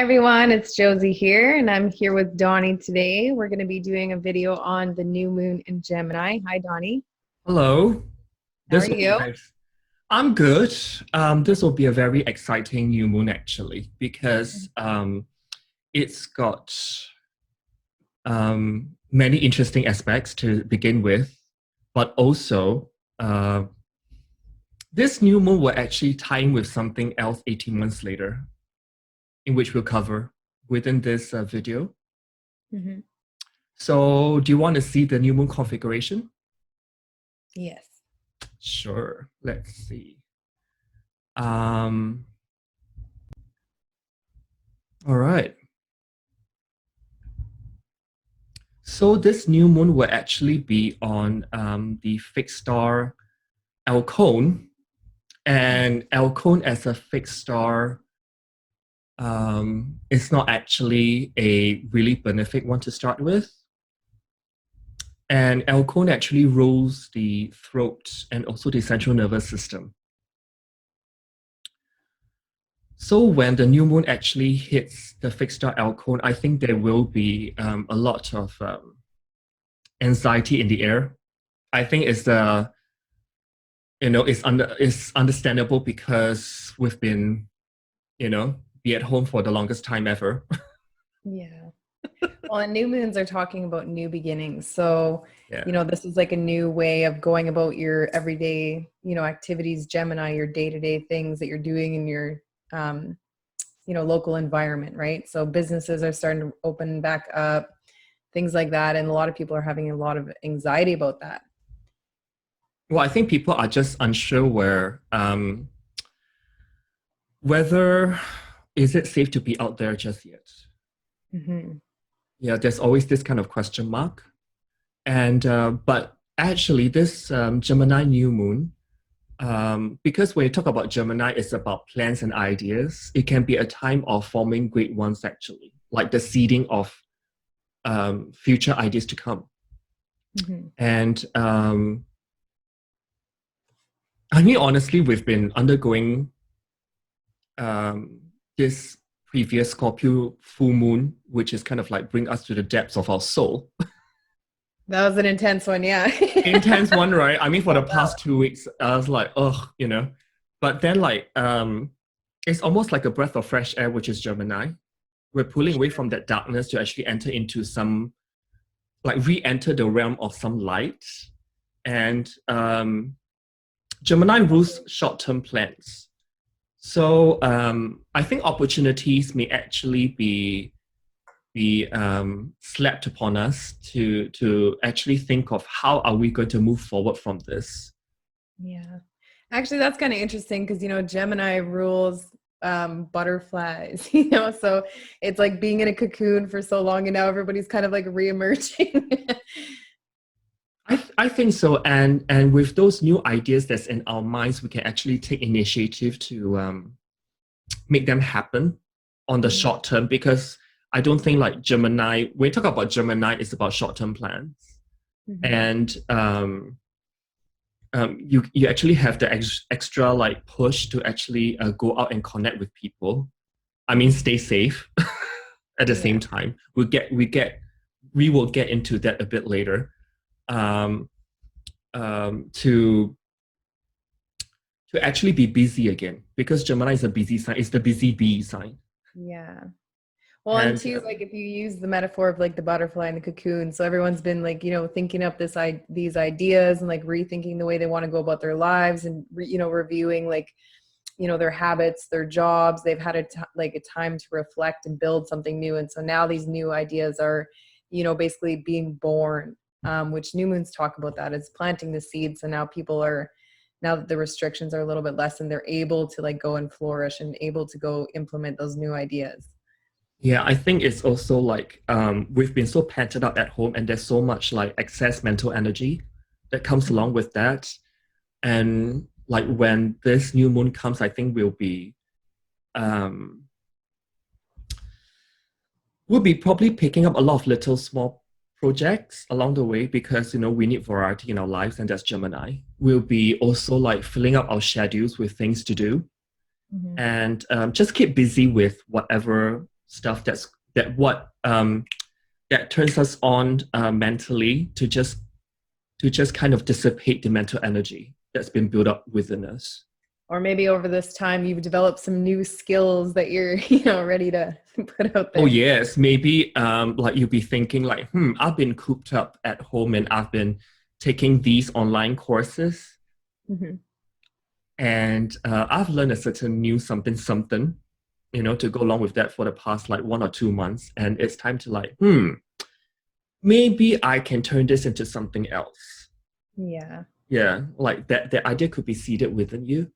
everyone, it's Josie here, and I'm here with Donnie today. We're going to be doing a video on the new moon in Gemini. Hi, Donnie. Hello. How are This will be you? very, I'm good. This will be a very exciting new moon actually, because it's got many interesting aspects to begin with, but also this new moon will actually tie in with something else 18 months later, in which we'll cover within this video. Hmm. So, do you want to see the new moon configuration? Yes. Sure. Let's see. Um, all right. So this new moon will actually be on the fixed star Alcone, and Alcone as a fixed star is not actually a really benefic one to start with. And Alcone actually rules the throat and also the central nervous system. So when the new moon actually hits the fixed star Alcone, I think there will be a lot of anxiety in the air. I think it's understandable because we've been, be at home for the longest time ever. Yeah. Well, and new moons are talking about new beginnings. So, Yeah. this is like a new way of going about your everyday, activities, Gemini, your day-to-day things that you're doing in your, local environment, right? So businesses are starting to open back up, things like that. And a lot of people are having a lot of anxiety about that. Well, I think people are just unsure whether is it safe to be out there just yet. Mm-hmm. Yeah, there's always this kind of question mark. And but actually, this Gemini new moon, because when you talk about Gemini, it's about plans and ideas. It can be a time of forming great ones, actually, like the seeding of future ideas to come. Mm-hmm. And I mean, honestly, we've been undergoing this previous Scorpio full moon, which is kind of like bring us to the depths of our soul. That was an intense one, yeah. Intense one, right? I mean, for the past 2 weeks, I was like, ugh. But then, like, it's almost like a breath of fresh air, which is Gemini. We're pulling away from that darkness to actually enter into some, like, re-enter the realm of some light. And Gemini rules short-term plans. So I think opportunities may actually be slapped upon us to actually think of how are we going to move forward from this. Yeah. Actually, that's kind of interesting because, Gemini rules butterflies, so it's like being in a cocoon for so long and now everybody's kind of like re-emerging. I think so, and with those new ideas that's in our minds, we can actually take initiative to make them happen on the short term, because I don't think like Gemini, when you talk about Gemini, it's about short-term plans. Mm-hmm. And you actually have the extra like push to actually go out and connect with people. I mean, stay safe at the same time. We will get into that a bit later. To actually be busy again, because Gemini is a busy sign. It's the busy bee sign. Yeah. Well, and too, like if you use the metaphor of like the butterfly and the cocoon, so everyone's been like, thinking up these ideas and like rethinking the way they want to go about their lives and, reviewing like, their habits, their jobs. They've had a time to reflect and build something new. And so now these new ideas are, basically being born, which new moons talk about that as planting the seeds. So now now that the restrictions are a little bit less and they're able to like go and flourish and able to go implement those new ideas. Yeah, I think it's also like we've been so panted up at home, and there's so much like excess mental energy that comes along with that. And like when this new moon comes, I think we'll be probably picking up a lot of little small projects along the way, because we need variety in our lives, and that's Gemini. We'll be also like filling up our schedules with things to do, Mm-hmm. and just keep busy with whatever stuff that turns us on mentally to just kind of dissipate the mental energy that's been built up within us. Or maybe over this time you've developed some new skills that you're, ready to put out Oh there. yes, maybe like you'll be thinking like, I've been cooped up at home and I've been taking these online courses, Mm-hmm. and I've learned a certain new something something, to go along with that for the past like 1 or 2 months, and it's time to like, maybe I can turn this into something else. Yeah. Yeah, like that idea could be seeded within you.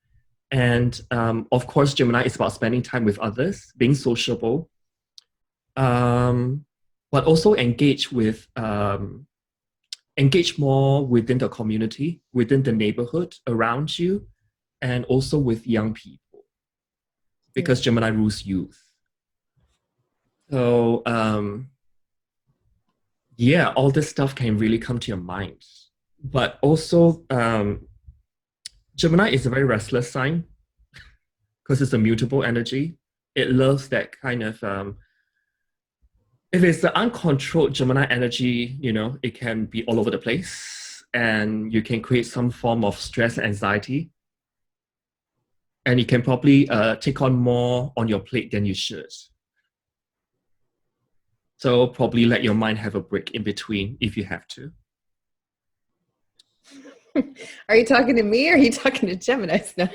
And of course, Gemini is about spending time with others, being sociable, but also engage more within the community, within the neighborhood around you, and also with young people, because Gemini rules youth. So yeah, all this stuff can really come to your mind. But also, Gemini is a very restless sign because it's a mutable energy. It loves that kind of, if it's the uncontrolled Gemini energy, it can be all over the place and you can create some form of stress and anxiety. And you can probably take on more on your plate than you should. So probably let your mind have a break in between if you have to. Are you talking to me or are you talking to Geminis now?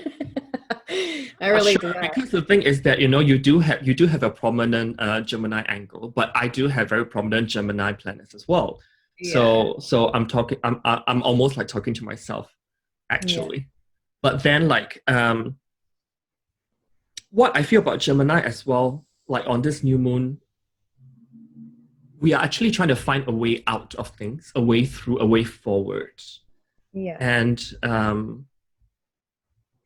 I relate to that. Because the thing is that you do have a prominent Gemini angle, but I do have very prominent Gemini planets as well. Yeah. So I'm almost like talking to myself, actually. Yeah. But then like what I feel about Gemini as well, like on this new moon, we are actually trying to find a way out of things, a way through, a way forward. Yeah. And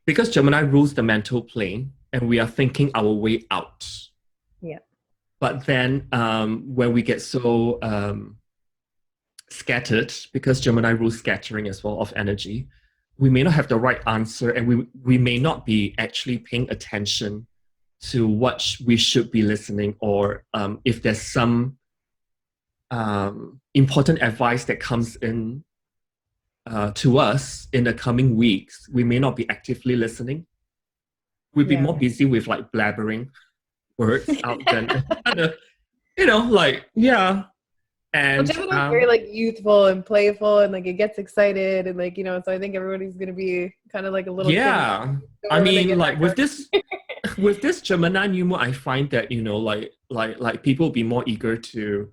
because Gemini rules the mental plane and we are thinking our way out. Yeah. But then when we get so scattered, because Gemini rules scattering as well of energy, we may not have the right answer and we may not be actually paying attention to what we should be listening, or if there's some important advice that comes in to us in the coming weeks, we may not be actively listening. We'd be more busy with like blabbering words out than like, yeah. And Gemini's very like youthful and playful and like it gets excited and like, so I think everybody's gonna be kind of like a little yeah. kid I when they mean, get like that with this Gemini new moon, I find that like people be more eager to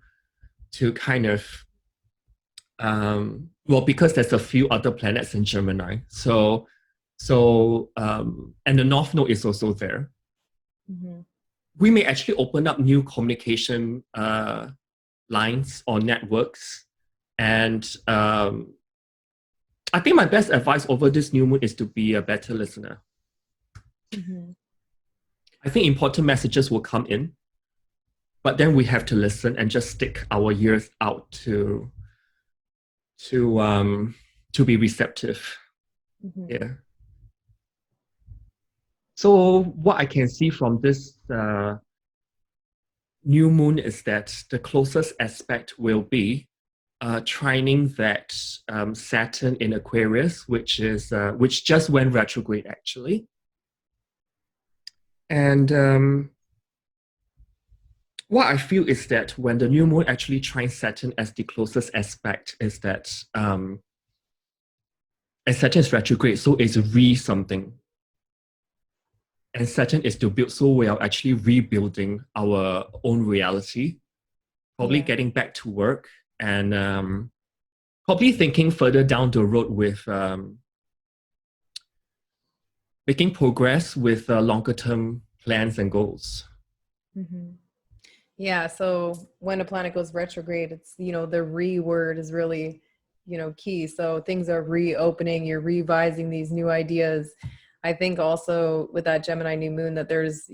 kind of well, because there's a few other planets in Gemini, so and the North Node is also there. Mm-hmm. We may actually open up new communication lines or networks, and I think my best advice over this new moon is to be a better listener. Mm-hmm. I think important messages will come in, but then we have to listen and just stick our ears out to be receptive. Mm-hmm. Yeah. So what I can see from this new moon is that the closest aspect will be trining that Saturn in Aquarius, which just went retrograde actually. And what I feel is that when the new moon actually trines Saturn as the closest aspect, is that as Saturn is retrograde, so it's something. And Saturn is to build, so we are actually rebuilding our own reality, probably getting back to work, and probably thinking further down the road with making progress with longer term plans and goals. Mm-hmm. Yeah, so when a planet goes retrograde, it's, the re word is really, key. So things are reopening, you're revising these new ideas. I think also with that Gemini new moon that there's,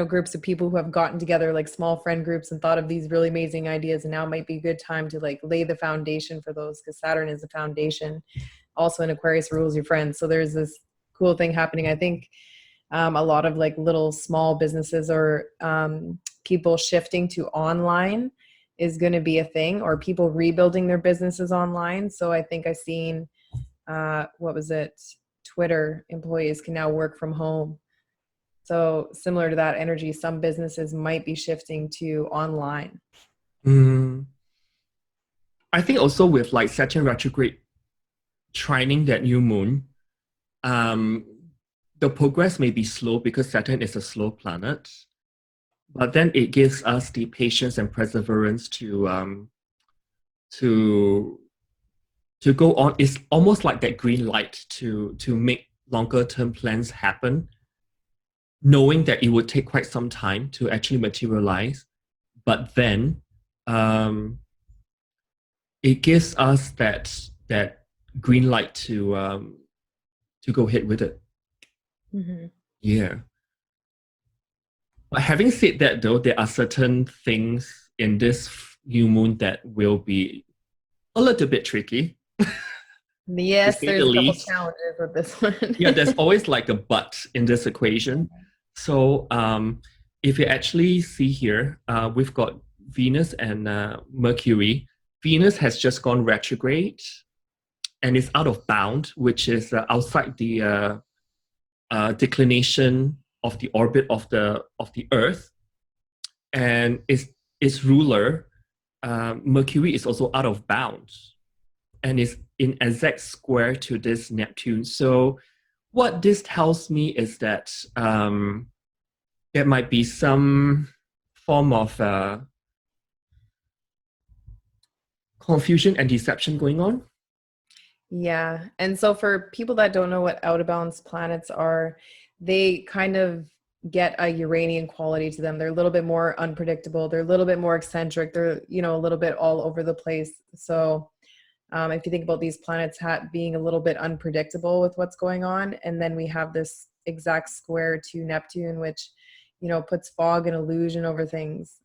groups of people who have gotten together, like small friend groups, and thought of these really amazing ideas. And now might be a good time to like lay the foundation for those, because Saturn is the foundation. Also in Aquarius rules your friends. So there's this cool thing happening. I think A lot of like little small businesses or people shifting to online is going to be a thing, or people rebuilding their businesses online. So I think I've seen, what was it? Twitter employees can now work from home. So similar to that energy, some businesses might be shifting to online. Mm, I think also with like Saturn retrograde trining that new moon, um, the progress may be slow because Saturn is a slow planet, but then it gives us the patience and perseverance to to go on. It's almost like that green light to make longer term plans happen, knowing that it would take quite some time to actually materialize. But then um, it gives us that green light to go ahead with it. Mm-hmm. Yeah. But having said that, though, there are certain things in this new moon that will be a little bit tricky, to Yes, say the there's a couple least. challenges with this one. Yeah, there's always like a but in this equation. So if you actually see here, we've got Venus and Mercury. Venus has just gone retrograde and is out of bound, which is outside the declination of the orbit of the Earth, and its ruler, Mercury, is also out of bounds and is in exact square to this Neptune. So what this tells me is that there might be some form of confusion and deception going on. Yeah. And so for people that don't know what out of balance planets are, they kind of get a Uranian quality to them. They're a little bit more unpredictable. They're a little bit more eccentric. They're, a little bit all over the place. So if you think about these planets being a little bit unpredictable with what's going on, and then we have this exact square to Neptune, which, puts fog and illusion over things.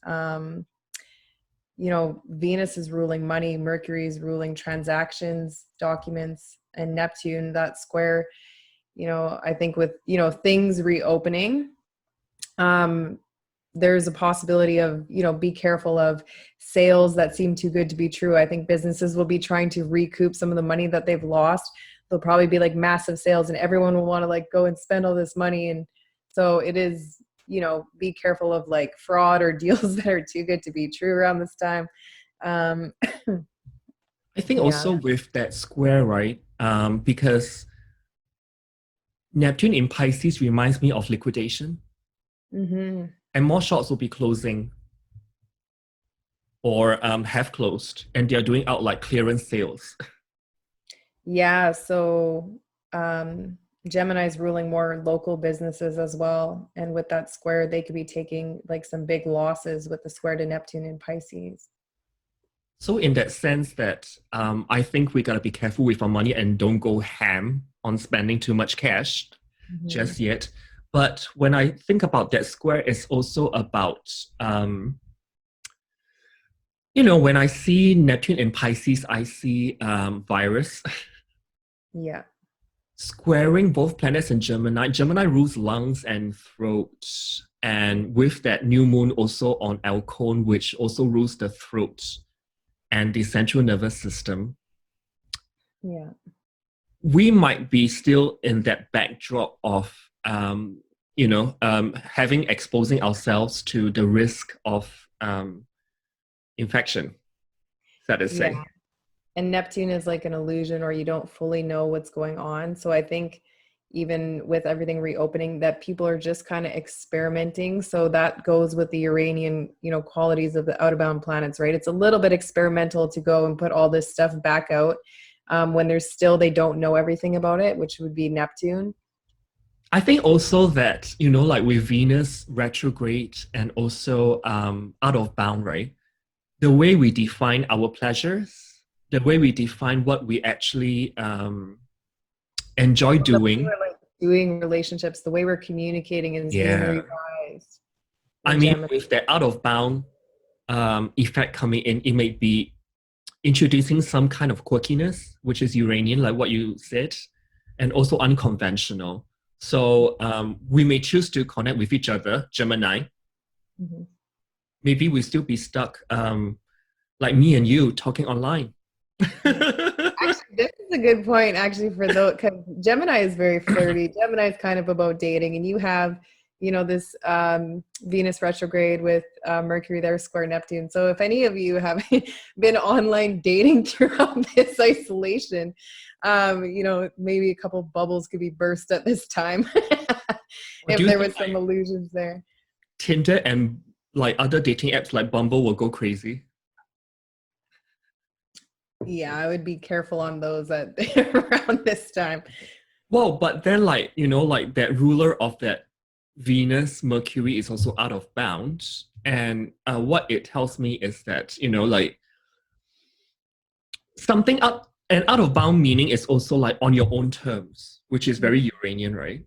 Venus is ruling money, Mercury is ruling transactions, documents, and Neptune, that square, I think with, things reopening, there's a possibility of, be careful of sales that seem too good to be true. I think businesses will be trying to recoup some of the money that they've lost. There'll probably be like massive sales and everyone will want to like go and spend all this money. And so it is, be careful of like fraud or deals that are too good to be true around this time. Um, I think yeah. also with that square, right? Because Neptune in Pisces reminds me of liquidation, Mm-hmm. and more shops will be closing or have closed, and they're doing out like clearance sales. Yeah. So Gemini's ruling more local businesses as well. And with that square, they could be taking like some big losses with the square to Neptune in Pisces. So in that sense, that I think we gotta be careful with our money and don't go ham on spending too much cash Mm-hmm. just yet. But when I think about that square, it's also about when I see Neptune in Pisces, I see virus. Yeah. Squaring both planets in Gemini. Gemini rules lungs and throat. And with that new moon also on Alcone, which also rules the throat and the central nervous system, Yeah. we might be still in that backdrop of, having exposing ourselves to the risk of infection, sad to Yeah. say. And Neptune is like an illusion, or you don't fully know what's going on. So I think even with everything reopening, that people are just kind of experimenting. So that goes with the Uranian, qualities of the out of bound planets, right? It's a little bit experimental to go and put all this stuff back out when they don't know everything about it, which would be Neptune. I think also that, like with Venus retrograde and also out of bound, right? The way we define our pleasures, the way we define what we actually enjoy The way doing. we're like doing relationships, the way we're communicating is being Yeah. revised I with mean, Gemini. with that out of bound effect coming in, it may be introducing some kind of quirkiness, which is Uranian, like what you said, and also unconventional. So we may choose to connect with each other, Gemini. Mm-hmm. Maybe we still be stuck, like me and you talking online. Yeah. Actually, this is a good point, actually, for those, because Gemini is very flirty. Gemini is kind of about dating, and you have, this Venus retrograde with Mercury there square Neptune. So if any of you have been online dating throughout this isolation, maybe a couple bubbles could be burst at this time Or do if you there think was some like illusions there. Tinder and like other dating apps like Bumble will go crazy? Yeah, I would be careful on those at around this time. Well, but then like, like that ruler of that Venus, Mercury is also out of bounds. And what it tells me is that, like something out and out of bound meaning is also like on your own terms, which is very Uranian, right?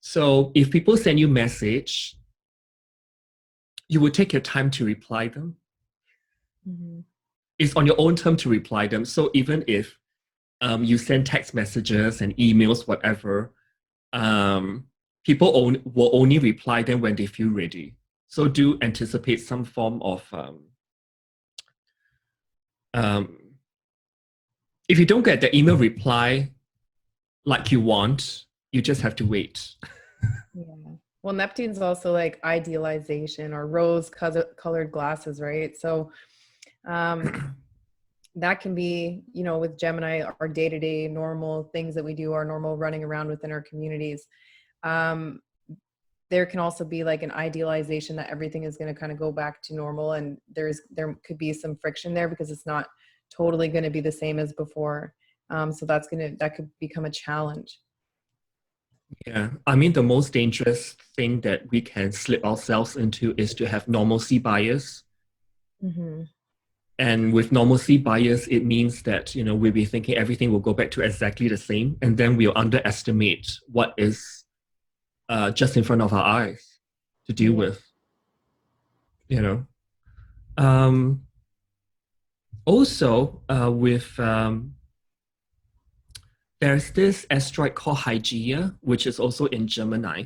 So if people send you message, you would take your time to reply them. Mm-hmm. It's on your own term to reply them. So even if you send text messages and emails, whatever, people will only reply them when they feel ready. So do anticipate some form of um, if you don't get the email reply like you want, you just have to wait. Yeah. Well, Neptune's also like idealization or rose-colored glasses, right? So that can be, with Gemini, our day-to-day normal things that we do, our normal running around within our communities. There can also be like an idealization that everything is going to kind of go back to normal, and there could be some friction there because it's not totally going to be the same as before. So that could become a challenge. Yeah, I mean, the most dangerous thing that we can slip ourselves into is to have normalcy bias. Mm-hmm. And with normalcy bias, it means that, we'll be thinking everything will go back to exactly the same. And then we'll underestimate what is just in front of our eyes to deal Yeah. with, you know. Um, Also, there's this asteroid called Hygeia, which is also in Gemini,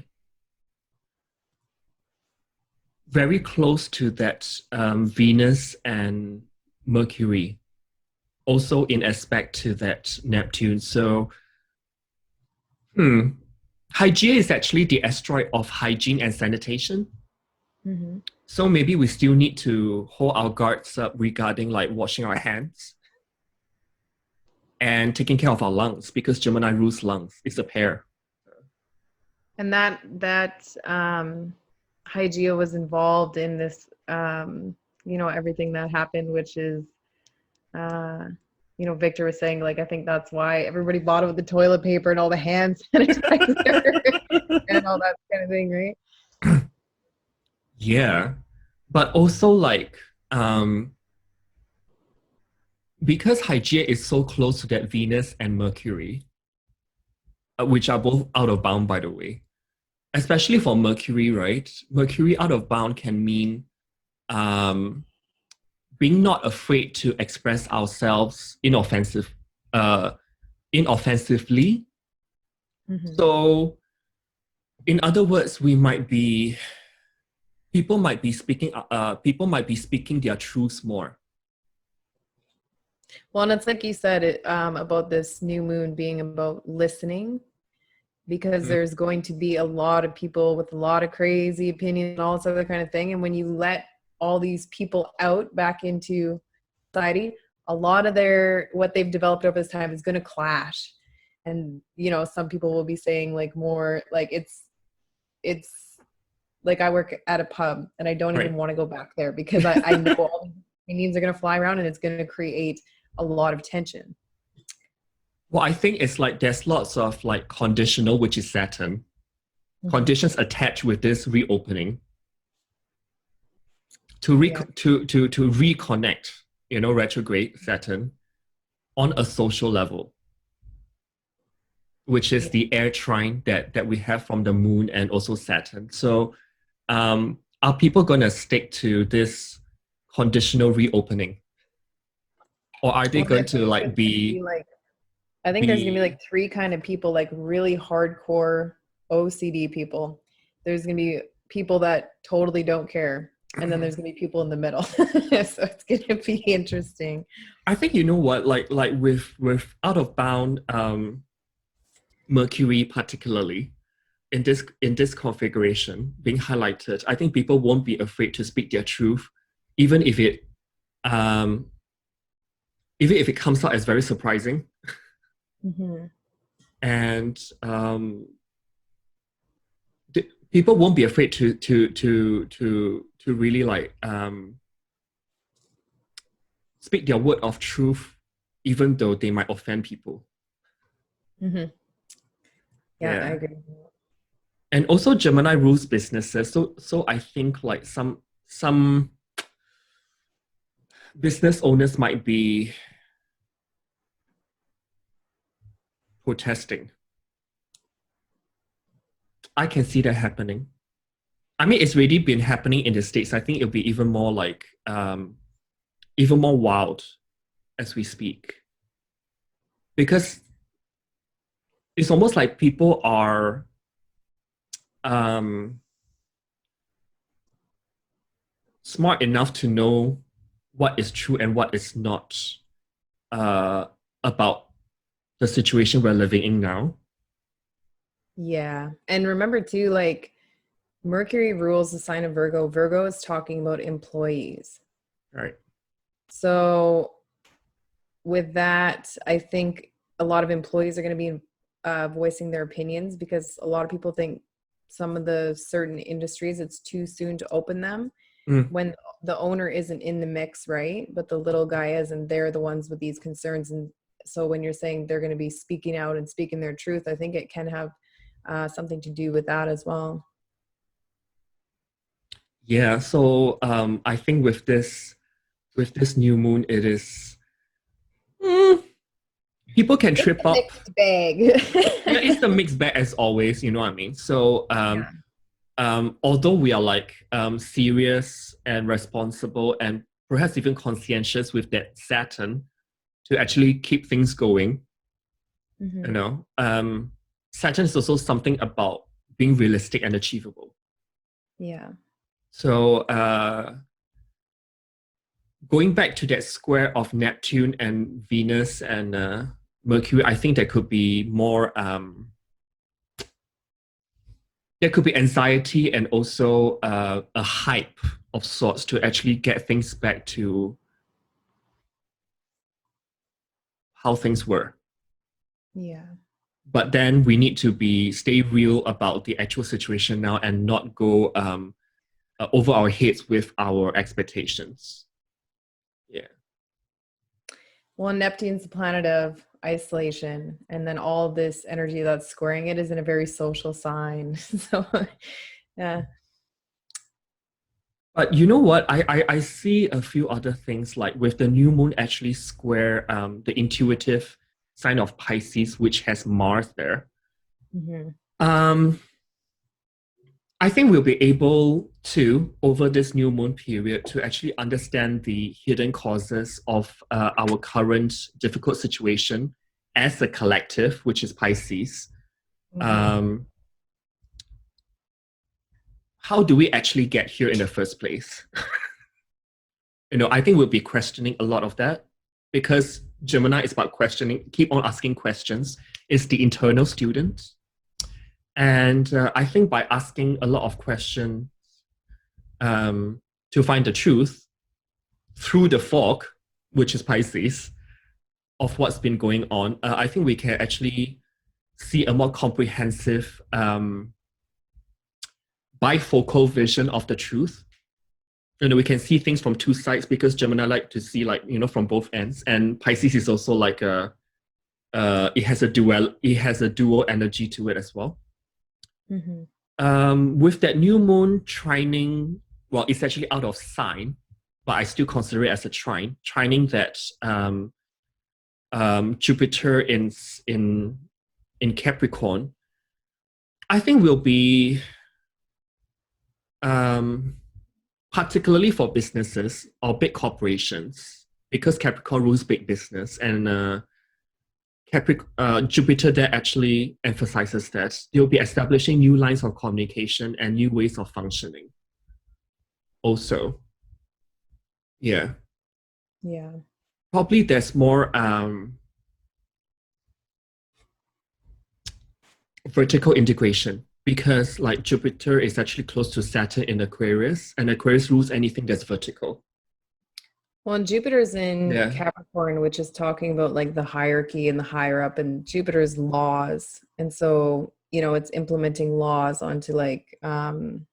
very close to that Venus and Mercury, also in aspect to that Neptune. So, Hygeia is actually the asteroid of hygiene and sanitation. Mm-hmm. So maybe we still need to hold our guards up regarding like washing our hands and taking care of our lungs because Gemini rules lungs. It's a pair. And that Hygeia was involved in this, everything that happened, which is, uh, Victor was saying, like, I think that's why everybody bought it with the toilet paper and all the hand sanitizer and all that kind of thing, right? Yeah. But also like because Hygeia is so close to that Venus and Mercury, which are both out of bound by the way. Especially for Mercury, right? Mercury out of bound can mean um being not afraid to express ourselves inoffensively. Mm-hmm. So in other words, people might be speaking their truths more. Well, and it's like you said about this new moon being about listening, because Mm, there's going to be a lot of people with a lot of crazy opinions and all this other kind of thing. And when you let all these people out back into society, a lot of what they've developed over this time is going to clash. And, some people will be saying like more like it's like I work at a pub and I don't even right. want to go back there because I know all these opinions are going to fly around and it's going to create a lot of tension. Well, I think it's like there's lots of like conditional, which is Saturn, Mm-hmm. conditions attached with this reopening to Yeah. reconnect, retrograde Saturn on a social level, which is Yeah. the air trine that we have from the moon and also Saturn. So, are people going to stick to this conditional reopening, or are they Well, I going think to like it's going to be be like I think there's gonna be The like three kind of people, like really hardcore OCD people. There's gonna be people that totally don't care, and then there's gonna be people in the middle. So it's gonna be interesting. I think you know what, like with out of bound Mercury particularly in this configuration being highlighted, I think people won't be afraid to speak their truth, even if it um even if it comes out as very surprising. Mm-hmm. And people won't be afraid to really like speak their word of truth, even though they might offend people. Mm-hmm. Yeah, I Yeah. agree. And also Gemini rules businesses. So I think like some business owners might be protesting. I can see that happening. I mean, it's already been happening in the States. I think it'll be even more like even more wild as we speak. Because it's almost like people are um smart enough to know what is true and what is not uh, about the situation we're living in now. Yeah. And remember too, like Mercury rules the sign of Virgo. Virgo is talking about employees. Right. So with that, I think a lot of employees are going to be voicing their opinions because a lot of people think some of the certain industries, it's too soon to open them Mm. when the owner isn't in the mix, right? But the little guy is, and they're the ones with these concerns. And so when you're saying they're going to be speaking out and speaking their truth, I think it can have something to do with that as well. Yeah. So I think with this new moon, it is mm, people can It's trip a up. mixed bag. Yeah, it's the mixed bag as always. You know what I mean? So Yeah. although we are like serious and responsible and perhaps even conscientious with that Saturn to actually keep things going, you Hmm. know, Saturn is also something about being realistic and achievable. Yeah. So going back to that square of Neptune and Venus and Mercury, I think there could be more. There could be anxiety and also a hype of sorts to actually get things back to how things were. Yeah. But then we need to be stay real about the actual situation now and not go over our heads with our expectations. Yeah. Well, Neptune's the planet of isolation, and then all this energy that's squaring it is in a very social sign. So, yeah. But you know what? I see a few other things like with the new moon actually square the intuitive sign of Pisces, which has Mars there. Hmm. Um, I think we'll be able to, over this new moon period, to actually understand the hidden causes of our current difficult situation as a collective, which is Pisces. Hmm. Um, how do we actually get here in the first place? I think we'll be questioning a lot of that because Gemini is about questioning, keep on asking questions. It's the internal student. And I think by asking a lot of questions to find the truth through the fog, which is Pisces, of what's been going on, I think we can actually see a more comprehensive bifocal vision of the truth. We can see things from two sides because Gemini like to see like from both ends, and Pisces is also like a it has a dual energy to it as well. Hmm. With that new moon trining, well, it's actually out of sign, but I still consider it as a trining that Jupiter in Capricorn. I think will be um, particularly for businesses or big corporations because Capricorn rules big business and Jupiter that actually emphasizes that you'll be establishing new lines of communication and new ways of functioning. Also, yeah, Yeah. probably there's more vertical integration because like Jupiter is actually close to Saturn in Aquarius, and Aquarius rules anything that's vertical. Well, and Jupiter's in Yeah. Capricorn, which is talking about like the hierarchy and the higher up, and Jupiter's laws. And so, it's implementing laws onto like um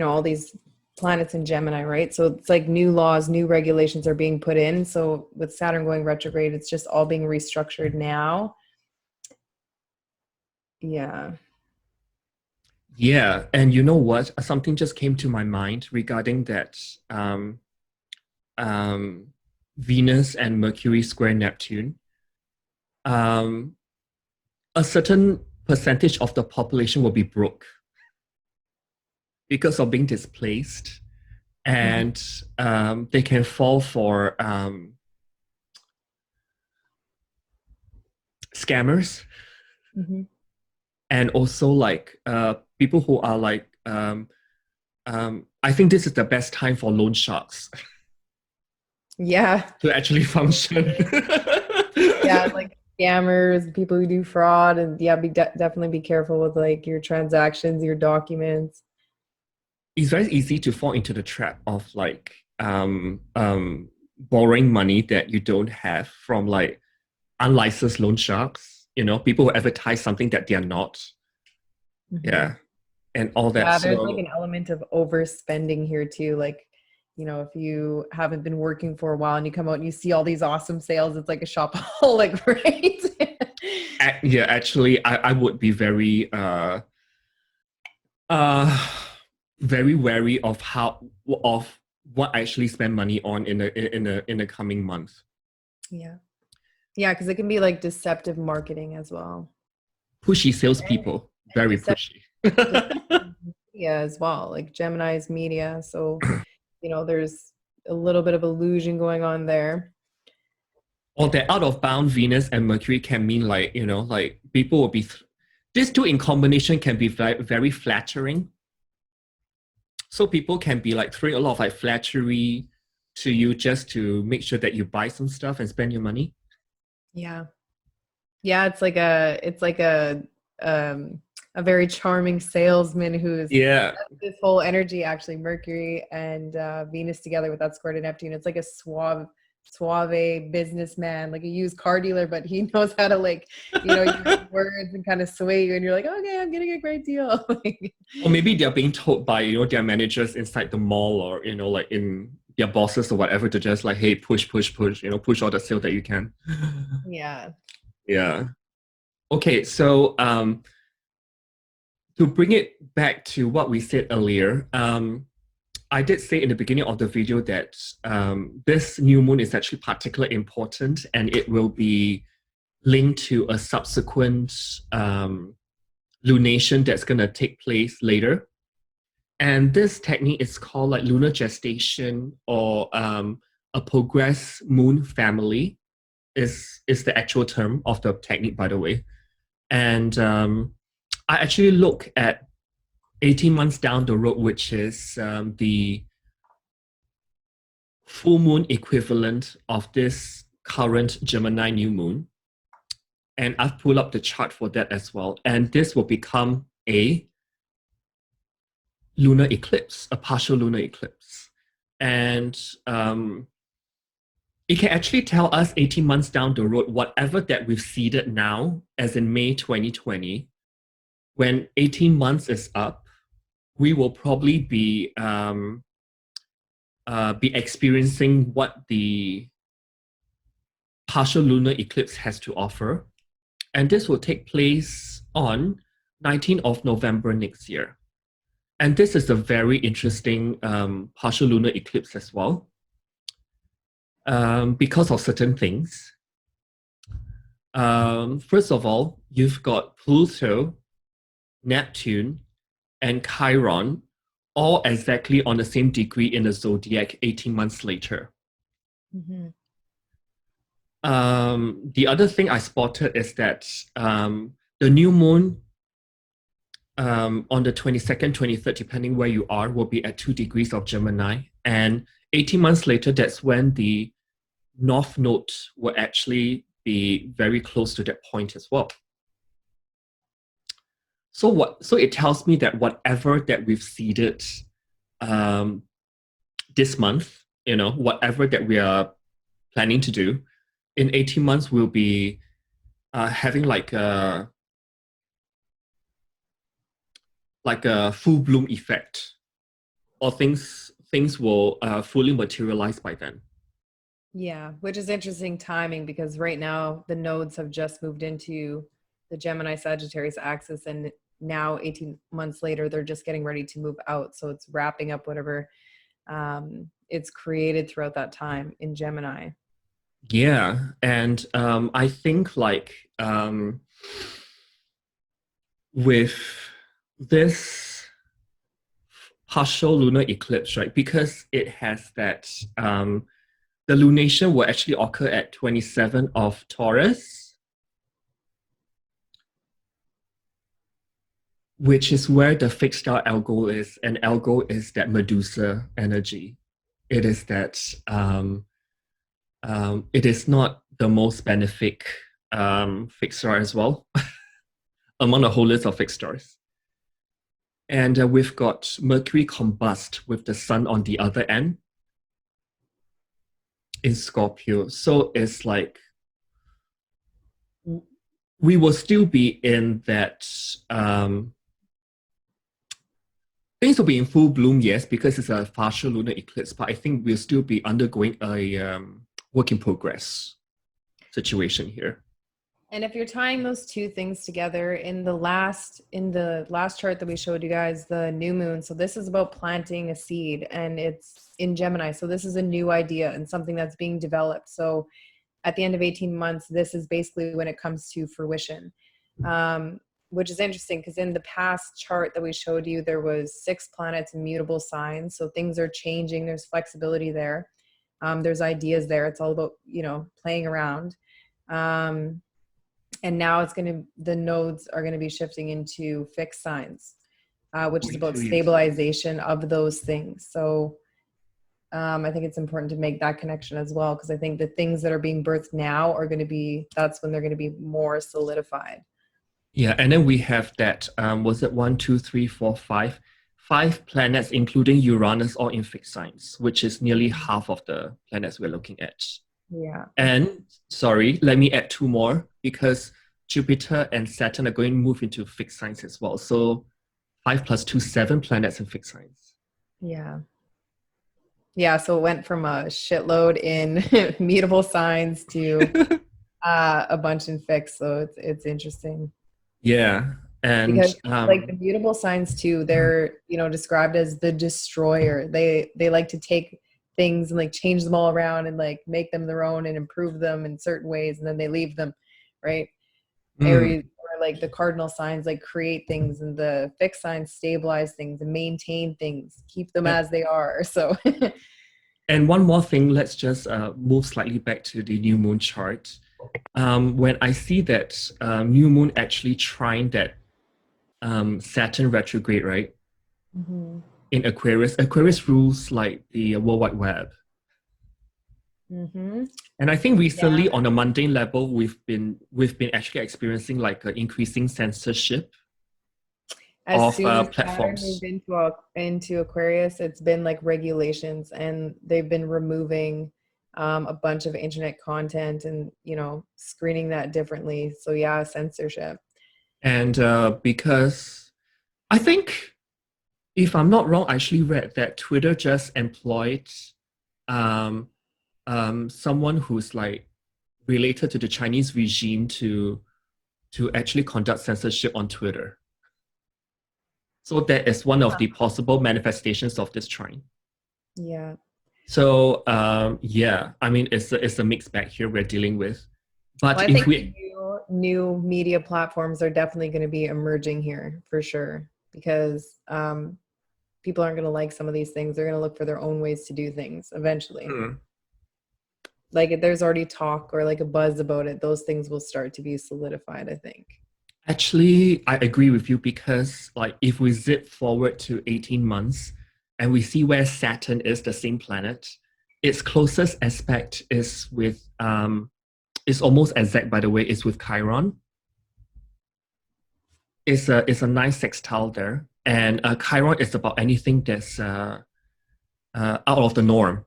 all these planets in Gemini, right? So it's like new laws, new regulations are being put in. So with Saturn going retrograde, it's just all being restructured now. Yeah. Yeah, and you know what? Something just came to my mind regarding that um, Venus and Mercury square Neptune. Um, a certain percentage of the population will be broke because of being displaced, Mhm. and they can fall for scammers, Mhm. and also like people who are like I think this is the best time for loan sharks Yeah. to actually function. Yeah, like scammers, people who do fraud, and yeah, definitely be careful with like your transactions, your documents. It's very easy to fall into the trap of like borrowing money that you don't have from like unlicensed loan sharks, people who advertise something that they're not. Mhm. Yeah. And all that. Yeah, there's like So an element of overspending here too. Like, if you haven't been working for a while and you come out and you see all these awesome sales, it's like a shopaholic, right? yeah, actually I would be uh very wary of what I actually spend money on in the coming month. Yeah. Yeah, because it can be like deceptive marketing as well. Pushy And, salespeople, and very pushy. deceptive media as well, like Gemini's media. So, there's a little bit of illusion going on there. Or that out of bound Venus and Mercury can mean like, like people will be, these two in combination can be very, very flattering. So people can be like throwing a lot of like flattery to you just to make sure that you buy some stuff and spend your money. Yeah. Yeah, um a very charming salesman who's Yeah. this whole energy, actually Mercury and Venus together with that square to Neptune. It's like a suave businessman, like a used car dealer, but he knows how to like, use words and kind of sway you and you're like, okay, I'm getting a great deal. Or maybe they're being told by, their managers inside the mall or, like in their bosses or whatever to just like, hey, push, push, push, push all the sale that you can. Yeah. Yeah. Okay, so to bring it back to what we said earlier, I did say in the beginning of the video that this new moon is actually particularly important and it will be linked to a subsequent lunation that's going to take place later. And this technique is called like lunar gestation or a progress moon family is the actual term of the technique, by the way. And I actually look at 18 months down the road, which is the full moon equivalent of this current Gemini new moon. And I've pulled up the chart for that as well. And this will become a lunar eclipse, a partial lunar eclipse. And it can actually tell us 18 months down the road, whatever that we've seeded now, as in May 2020, when 18 months is up, we will probably be experiencing what the partial lunar eclipse has to offer. And this will take place on 19th of November next year. And this is a very interesting partial lunar eclipse as well, because of certain things. First of all, you've got Pluto, Neptune, and Chiron all exactly on the same degree in the zodiac 18 months later. Mm-hmm. The other thing I spotted is that the new moon on the 22nd, 23rd, depending where you are, will be at 2 degrees of Gemini. And 18 months later, that's when the North Node will actually be very close to that point as well. So it tells me that whatever that we've seeded um, this month, whatever that we are planning to do, in 18 months we'll be having like a full bloom effect, or things will fully materialize by then. Yeah, which is interesting timing because right now the nodes have just moved into the Gemini Sagittarius axis, and now 18 months later they're just getting ready to move out. So it's wrapping up whatever it's created throughout that time in Gemini. Yeah, and I think with this partial lunar eclipse, right? Because it has that the lunation will actually occur at 27 of Taurus, which is where the fixed star algo is, and algo is that Medusa energy. It is that it is not the most benefic fixed star as well among a whole list of fixed stars. And we've got Mercury combust with the sun on the other end in Scorpio. So it's like we will still be in that things will be in full bloom, yes, because it's a partial lunar eclipse, but I think we'll still be undergoing a work in progress situation here. And if you're tying those two things together in the last chart that we showed you guys, the new moon. So this is about planting a seed, and it's in Gemini. So this is a new idea and something that's being developed. So at the end of 18 months, this is basically when it comes to fruition, which is interesting because in the past chart that we showed you, there was 6 planets in mutable signs. So things are changing. There's flexibility there. There's ideas there. It's all about, playing around. And now the nodes are going to be shifting into fixed signs, which is about stabilization of those things. So I think it's important to make that connection as well, because I think the things that are being birthed now that's when they're going to be more solidified. Yeah, and then we have that, was it 5 planets, including Uranus, all in fixed signs, which is nearly half of the planets we're looking at. Yeah. And sorry, let me add 2 more, because Jupiter and Saturn are going to move into fixed signs as well. So 5 plus 2, 7 planets in fixed signs. Yeah. Yeah. So it went from a shitload in mutable signs to a bunch in fixed. So it's interesting. Yeah. And Because like the mutable signs too, they're described as the destroyer. They like to take things and like change them all around and like make them their own and improve them in certain ways, and then they leave them, right? Aries or like the cardinal signs like create things, and the fixed signs stabilize things and maintain things, keep them as they are. So and one more thing, let's just move slightly back to the new moon chart. When I see that new moon actually trying that Saturn retrograde, right? mm-hmm. In Aquarius rules like the World Wide Web. Mm-hmm. And I think recently on a mundane level, we've been actually experiencing like an increasing censorship As soon as Saturn platforms. moved into Aquarius, it's been like regulations, and they've been removing a bunch of internet content and screening that differently. So yeah, censorship. And because I think, if I'm not wrong, I actually read that Twitter just employed um, someone who's like related to the Chinese regime to actually conduct censorship on Twitter. So that is one of the possible manifestations of this trine. Yeah. So yeah, I mean it's a mixed bag here we're dealing with. But Well, I if think we new media platforms are definitely going to be emerging here for sure, because people aren't going to like some of these things. They're going to look for their own ways to do things eventually. like if there's already talk or like a buzz about it, those things will start to be solidified, I think. Actually, I agree with you because, like, if we zip forward to 18 months and we see where Saturn is the same planet, its closest aspect is with, it's almost exact, by the way, is with Chiron. It's a nice sextile there. And Chiron is about anything that's out of the norm.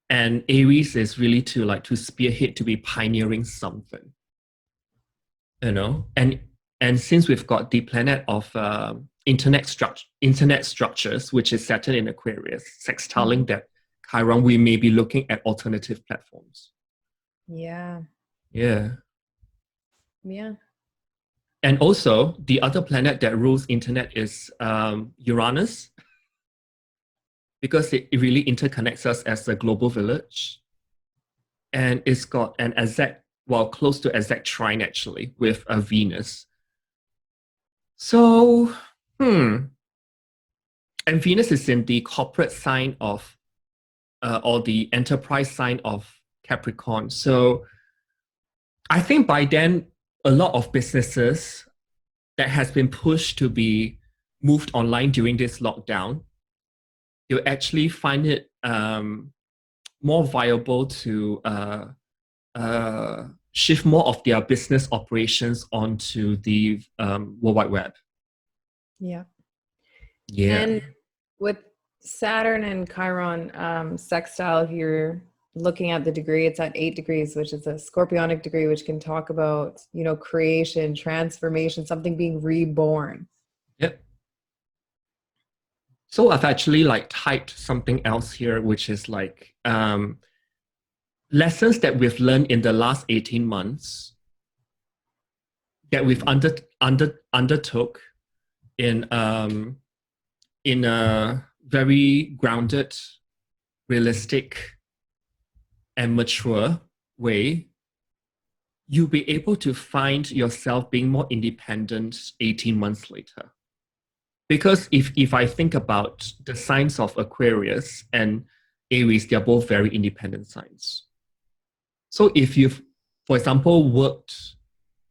And Aries is really to spearhead, to be pioneering something, you know. And since we've got the planet of internet structures, which is Saturn in Aquarius, sextiling that Chiron, we may be looking at alternative platforms. Yeah. Yeah. Yeah. And also, the other planet that rules internet is Uranus, because it really interconnects us as a global village. And it's got an exact, well, close to exact trine actually with a Venus. So, and Venus is in the corporate sign of, or the enterprise sign of Capricorn. So I think by then, a lot of businesses that has been pushed to be moved online during this lockdown, you'll actually find it more viable to shift more of their business operations onto the World Wide Web. Yeah. Yeah. And with Saturn and Chiron sextile, if you're looking at the degree, it's at 8 degrees, which is a scorpionic degree, which can talk about, you know, creation, transformation, something being reborn. Yep. So I've actually like typed something else here, which is like lessons that we've learned in the last 18 months that we've undertook in a very grounded, realistic, and mature way. You'll be able to find yourself being more independent 18 months later. Because if I think about the signs of Aquarius and Aries, they're both very independent signs. So if you've, for example, worked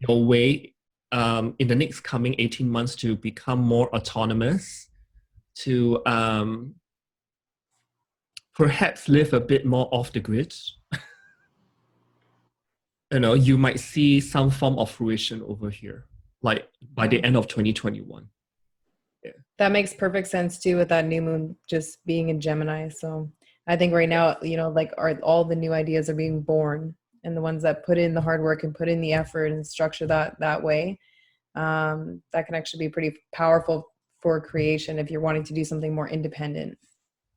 your way in the next coming 18 months to become more autonomous, to perhaps live a bit more off the grid, you know, you might see some form of fruition over here, like by the end of 2021. Yeah. That makes perfect sense too, with that new moon just being in Gemini. So I think right now, you know, like all the new ideas are being born, and the ones that put in the hard work and put in the effort and structure that way, that can actually be pretty powerful for creation if you're wanting to do something more independent.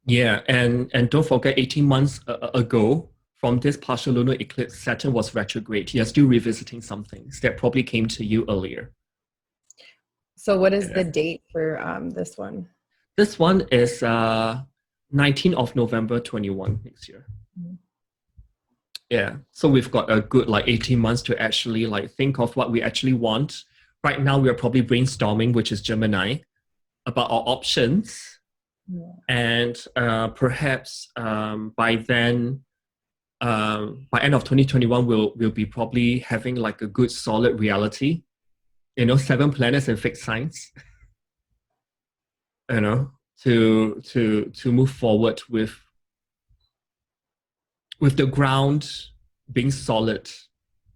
Yeah, and don't forget, 18 months ago, from this partial lunar eclipse, Saturn was retrograde. You're still revisiting some things that probably came to you earlier. So what is the date for this one? This one is 19th of November 21 next year. Mm-hmm. Yeah, so we've got a good like 18 months to actually like think of what we actually want. Right now, we are probably brainstorming, which is Gemini, about our options. Yeah. And perhaps by then, by end of 2021, we'll be probably having like a good solid reality. You know, 7 planets and fixed signs. You know, to move forward with the ground being solid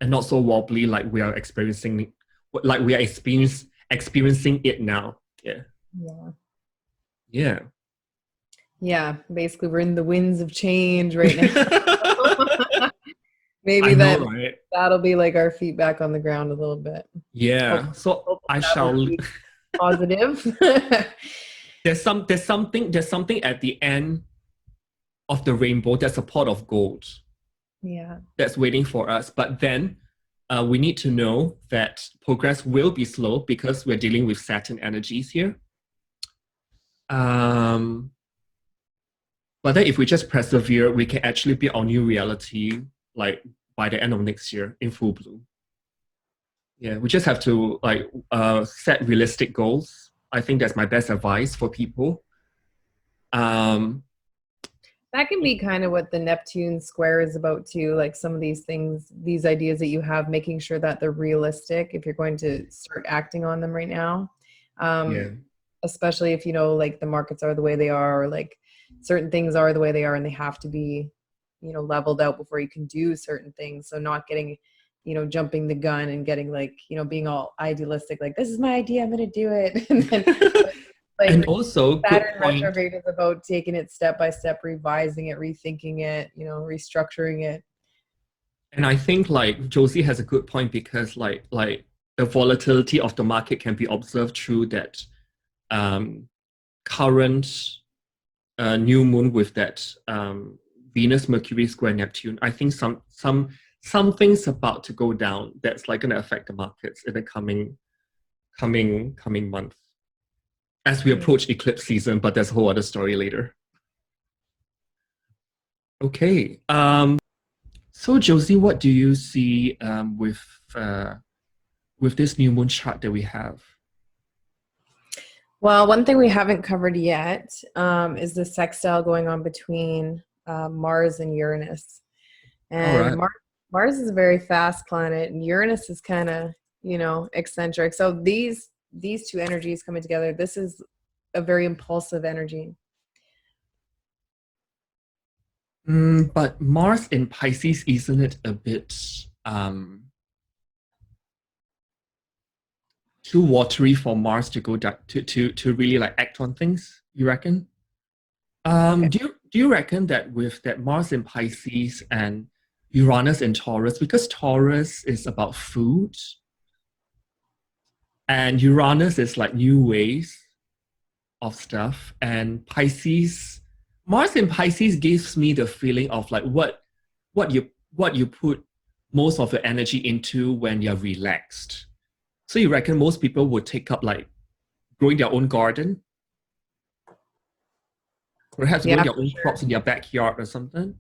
and not so wobbly like we are experiencing it now. Yeah. Yeah. Yeah. Yeah. Basically, we're in the winds of change right now. Maybe that'll be like our feet back on the ground a little bit. Yeah. So I shall positive. There's something at the end of the rainbow. There's a pot of gold. Yeah. That's waiting for us. But then we need to know that progress will be slow because we're dealing with Saturn energies here. But then if we just persevere, we can actually be our new reality like by the end of next year in full bloom. Yeah, we just have to like set realistic goals. I think that's my best advice for people. That can be kind of what the Neptune square is about too. Like some of these things, these ideas that you have, making sure that they're realistic if you're going to start acting on them right now. Yeah. Um, Especially if you know, like the markets are the way they are, or like certain things are the way they are, and they have to be, you know, leveled out before you can do certain things. So not getting, you know, jumping the gun and getting like, you know, being all idealistic, like this is my idea, I'm going to do it, and then And like also, good Saturn point. retrograde is about taking it step by step, revising it, rethinking it, you know, restructuring it. And I think like Josie has a good point because like the volatility of the market can be observed through that um, current new moon with that Venus Mercury square Neptune. I think something's about to go down that's like going to affect the markets in the coming months as we Mhm. approach eclipse season. But that's a whole other story later. Okay. So Josie, what do you see with this new moon chart that we have? Well, one thing we haven't covered yet is the sextile going on between Mars and Uranus. All And right. Mars is a very fast planet, and Uranus is kind of, you know, eccentric. So these two energies coming together, this is a very impulsive energy. But Mars in Pisces, isn't it a bit um, too watery for Mars to go to really like act on things? You reckon? Okay. Do you reckon that with that Mars in Pisces and Uranus in Taurus, because Taurus is about food and Uranus is like new ways of stuff, and Pisces, Mars in Pisces gives me the feeling of like what you put most of your energy into when you're relaxed. So you reckon most people would take up like growing their own garden, perhaps growing Yeah, their for own crops sure. in their backyard or something?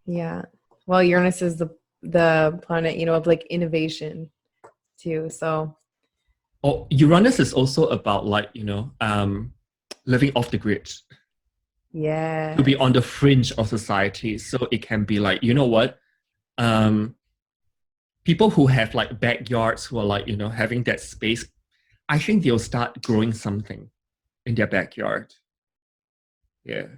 Yeah. Well, Uranus is the planet, you know, of like innovation too. So, Or Uranus is also about like, living off the grid, to be yes. on the fringe of society. So it can be like, you know what? Um, People who have like backyards who are like, having that space, I think they'll start growing something in their backyard. Yeah.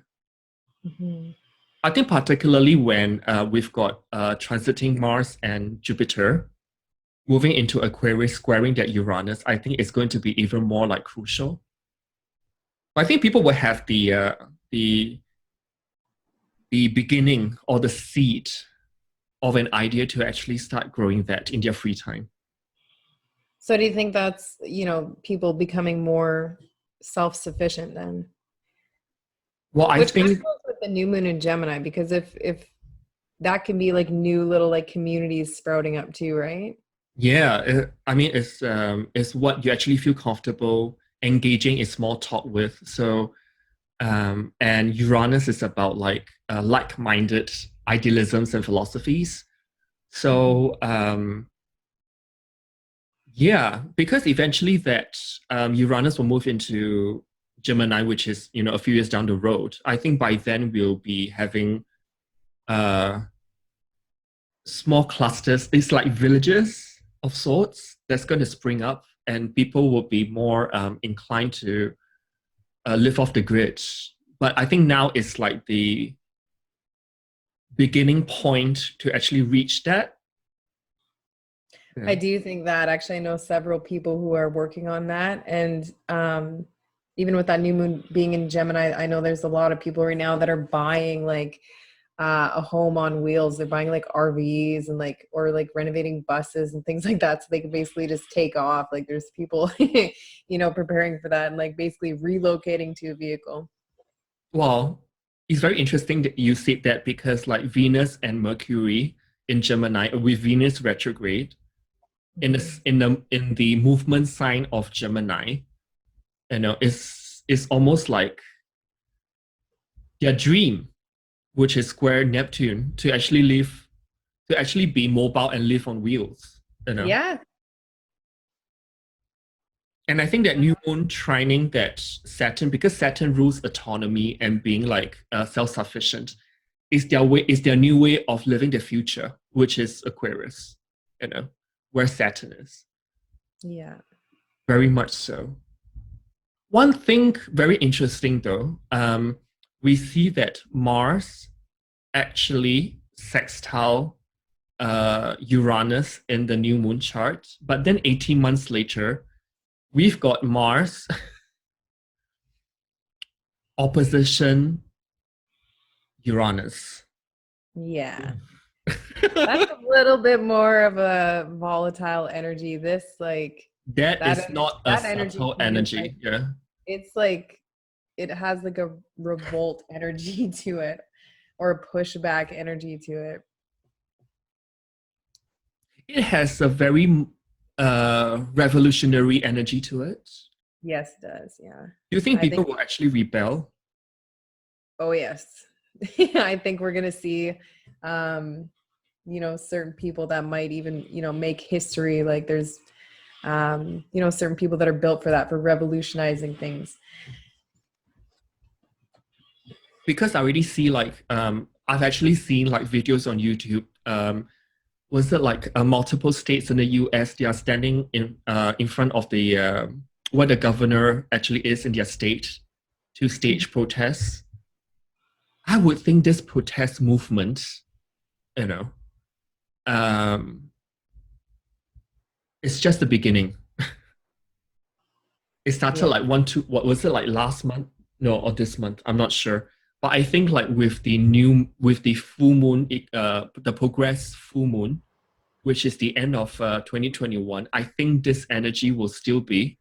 Mhm. I think particularly when we've got transiting Mars and Jupiter moving into Aquarius, squaring that Uranus, I think it's going to be even more like crucial. I think people will have the the beginning or the seed of an idea to actually start growing that in their free time. So do you think that's, you know, people becoming more self-sufficient then? Well, I Which kind of think, goes with the new moon in Gemini, because if that can be like new little like communities sprouting up too, right? yeah, I mean, it's what you actually feel comfortable engaging in small talk with. So, and Uranus is about like-minded idealisms and philosophies. Mhm. So, yeah, because eventually that Uranus will move into Gemini, which is a few years down the road. I think by then we'll be having uh, small clusters. It's like villages of sorts that's going to spring up, and people will be more inclined to live off the grid. But I think now it's like the beginning point to actually reach that. I Yeah. do think that actually I know several people who are working on that. And even with that new moon being in Gemini, I know there's a lot of people right now that are buying like a home on wheels. They're buying like RVs and like, or like renovating buses and things like that. So they can basically just take off. Like there's people, you know, preparing for that and like basically relocating to a vehicle. Well, it's very interesting that you said that because like Venus and Mercury in Gemini, with Venus retrograde in Mhm. the movement sign of Gemini, is almost like their dream, which is square Neptune, to actually be mobile and live on wheels. Yeah. And I think that new moon trining that Saturn, because Saturn rules autonomy and being like self-sufficient, is their new way of living the future, which is Aquarius, you know, where Saturn is. Yeah. Very much so. One thing very interesting though, we see that Mars actually sextile Uranus in the new moon chart, but then 18 months later, we've got Mars opposition Uranus. Yeah. That's a little bit more of a volatile energy. This like That is not a that energy subtle can be like energy. Yeah. it's like it has like a revolt energy to it or a pushback energy to it. It has a very revolutionary energy to it. Yes, it does. Yeah. Do you think I people think will actually rebel? oh yes. I think we're gonna see certain people that might even, make history. Like there's certain people that are built for that, for revolutionizing things. Because I already see like I've actually seen like videos on YouTube. Was it like multiple states in the U.S. they are standing in front of the where the governor actually is in their state to stage protests. I would think this protest movement, you know, um, it's just the beginning. It started Yeah. like one, two, what was it like last month? No, or this month? I'm not sure. But I think like with the full moon, the progress full moon, which is the end of 2021, I think this energy will still be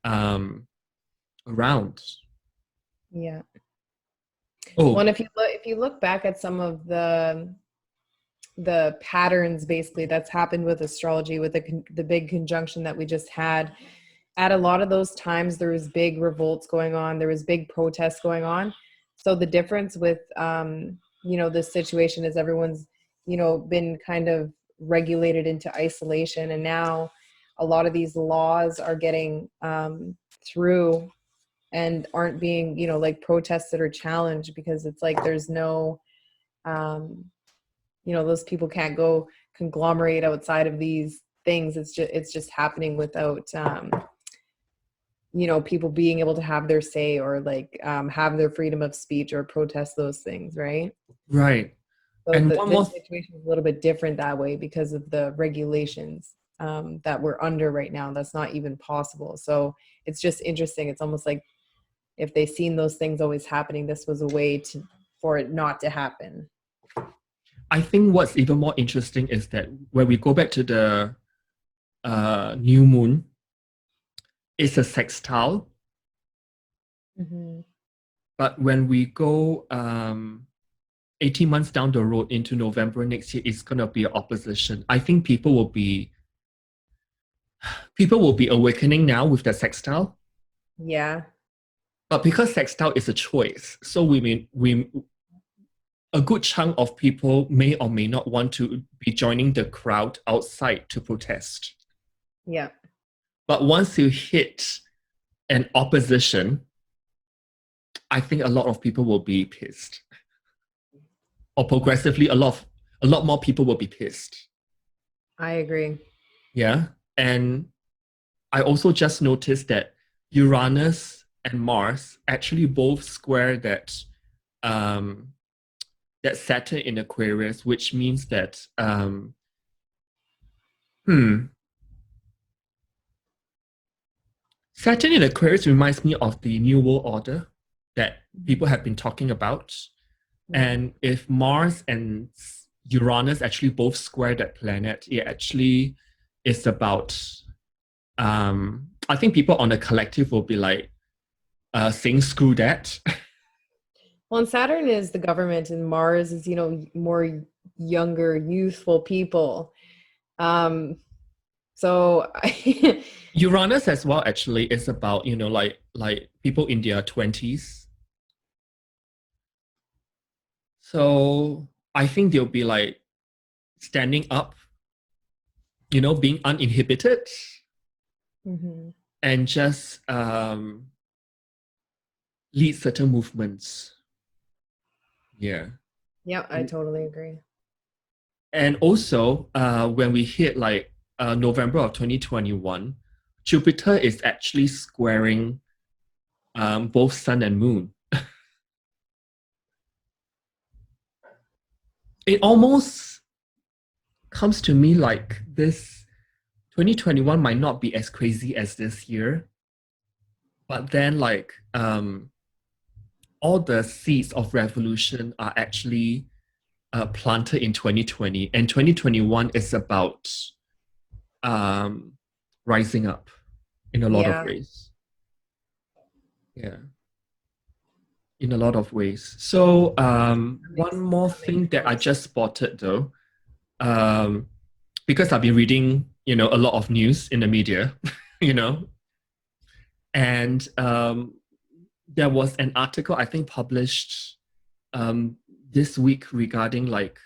um, around. Yeah. Well, Oh, and if you look back at some of the patterns basically that's happened with astrology, with the big conjunction that we just had, at a lot of those times there was big revolts going on, there was big protests going on. So the difference with this situation is everyone's been kind of regulated into isolation, and now a lot of these laws are getting through and aren't being like protested or challenged, because it's like there's no um those people can't go conglomerate outside of these things. It's just happening without people being able to have their say, or like have their freedom of speech or protest those things, right? right. So And one more, this situation is a little bit different that way because of the regulations that we're under right now. That's not even possible. So it's just interesting. It's almost like if they seen those things always happening, this was a way for it not to happen. I think what's even more interesting is that when we go back to the new moon, it's a sextile. Mm-hmm. But when we go 18 months down the road into November next year, it's going to be opposition. I think people will be awakening now with the sextile. Yeah. But because sextile is a choice, so we a good chunk of people may or may not want to be joining the crowd outside to protest. Yeah. But once you hit an opposition, I think a lot of people will be pissed. Or progressively, a lot more people will be pissed. I agree. Yeah. And I also just noticed that Uranus and Mars actually both square um, that Saturn in Aquarius, which means that hmm, Saturn in Aquarius reminds me of the New World Order that people have been talking about. Yeah. And if Mars and Uranus actually both square that planet, it actually is about I think people on the collective will be like saying screw that. Well, and Saturn is the government, and Mars is, more younger, youthful people. Um, so Uranus as well actually is about, like people in their 20s. So I think they'll be like standing up, being uninhibited Mhm. and just lead certain movements. Yeah. Yeah, I totally agree. And also, when we hit like November of 2021, Jupiter is actually squaring both Sun and Moon. It almost comes to me like this 2021 might not be as crazy as this year, but then like all the seeds of revolution are actually planted in 2020, and 2021 is about um, rising up in a lot of Yeah, ways. Yeah, in a lot of ways. So one more that makes thing that I sense. just spotted though, um, because I've been reading, a lot of news in the media, you know, and there was an article I think published um, this week regarding like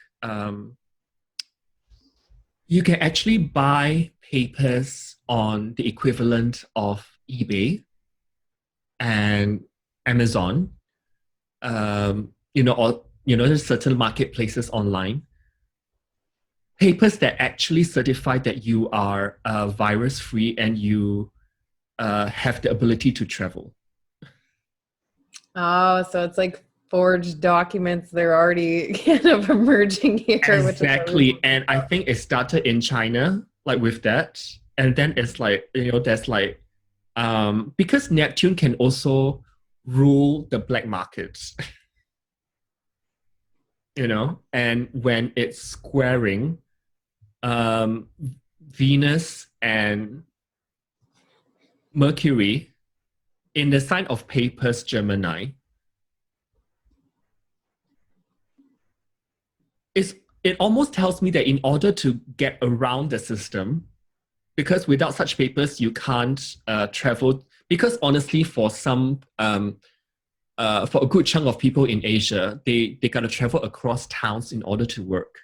you can actually buy papers on the equivalent of eBay and Amazon, or there's certain marketplaces online. Papers that actually certify that you are virus free and you have the ability to travel. Oh, so it's like forged documents. They're already kind of emerging here, which is always Exactly. And I think it started in China, like with that. And then it's like, there's like, because Neptune can also rule the black markets, and when it's squaring um, Venus and Mercury in the sign of papers, Gemini, it's, it almost tells me that in order to get around the system, because without such papers, you can't travel. Because honestly, for a good chunk of people in Asia, they gotta travel across towns in order to work.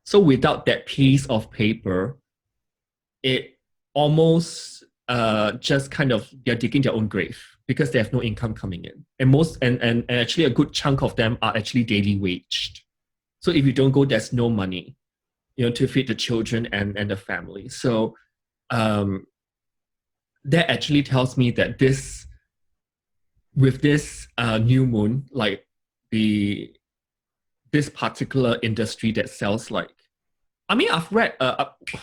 So without that piece of paper, it almost just kind of they're digging their own grave because they have no income coming in, and and actually a good chunk of them are actually daily waged. So if you don't go, there's no money, to feed the children and the family. So um, that actually tells me that this with this new moon, like the this particular industry that sells like, I mean, I've read,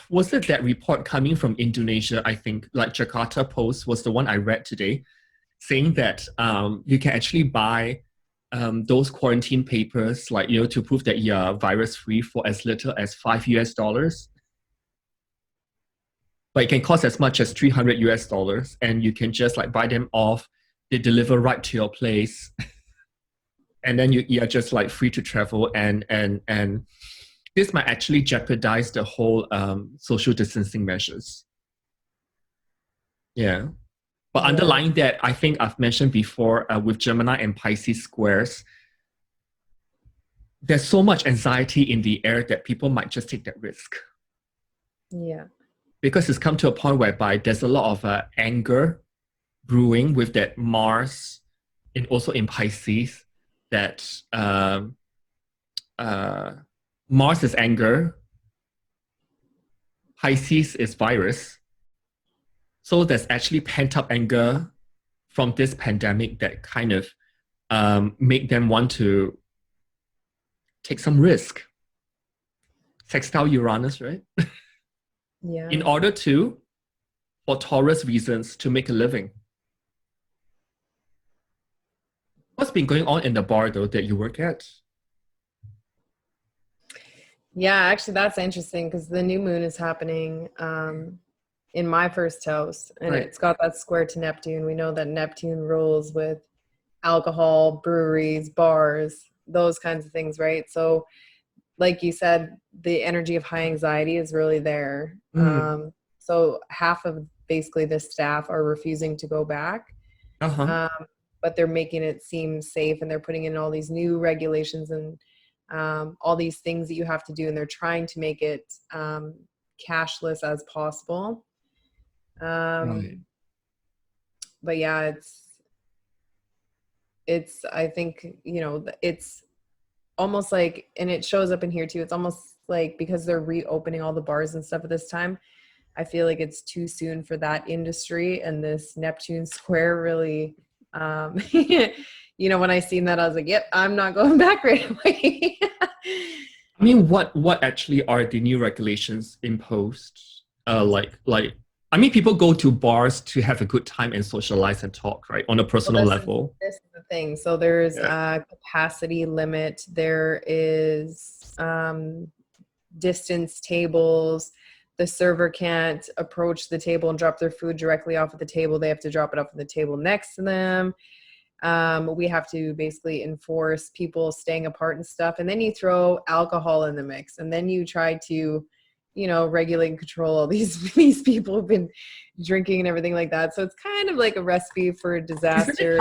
was it that report coming from Indonesia? I think like Jakarta Post was the one I read today, saying that you can actually buy those quarantine papers, like, to prove that you're virus free for as little as $5 US, but it can cost as much as $300 US, and you can just like buy them off. They deliver right to your place, and then you're just like free to travel, and this might actually jeopardize the whole social distancing measures. Yeah. But yeah. underlying that, I think I've mentioned before with Gemini and Pisces squares, there's so much anxiety in the air that people might just take that risk Yeah. because it's come to a point whereby there's a lot of anger brewing with that Mars and also in Pisces, that uh, Mars is anger, Pisces is virus. So there's actually pent up anger from this pandemic that kind of make them want to take some risk. Sextile Uranus, right? In Yeah. order to, for Taurus reasons, to make a living. What's been going on in the bar though that you work at? Yeah, actually that's interesting because the new moon is happening in my first house, and Right. it's got that square to Neptune. We know that Neptune rules with alcohol, breweries, bars, those kinds of things, right? So like you said, the energy of high anxiety is really there. Mm. So half of basically the staff are refusing to go back, Uh-huh. um, but they're making it seem safe, and they're putting in all these new regulations and all these things that you have to do, and they're trying to make it cashless as possible. Right. But yeah, it's I think, you know, it's almost like, and it shows up in here too, it's almost like because they're reopening all the bars and stuff at this time, I feel like it's too soon for that industry, and this Neptune square really, you know, when I seen that, I was like, yep, I'm not going back right away. I mean, what actually are the new regulations imposed? I mean, people go to bars to have a good time and socialize and talk, right, on a Well, personal level. this is the thing. So there's Yeah. a capacity limit. There is distance tables. The server can't approach the table and drop their food directly off of the table. They have to drop it off of the table next to them. We have to basically enforce people staying apart and stuff. And then you throw alcohol in the mix, and then you try to, you know, regulate and control all these people who've been drinking and everything like that. So it's kind of like a recipe for Isn't it disaster.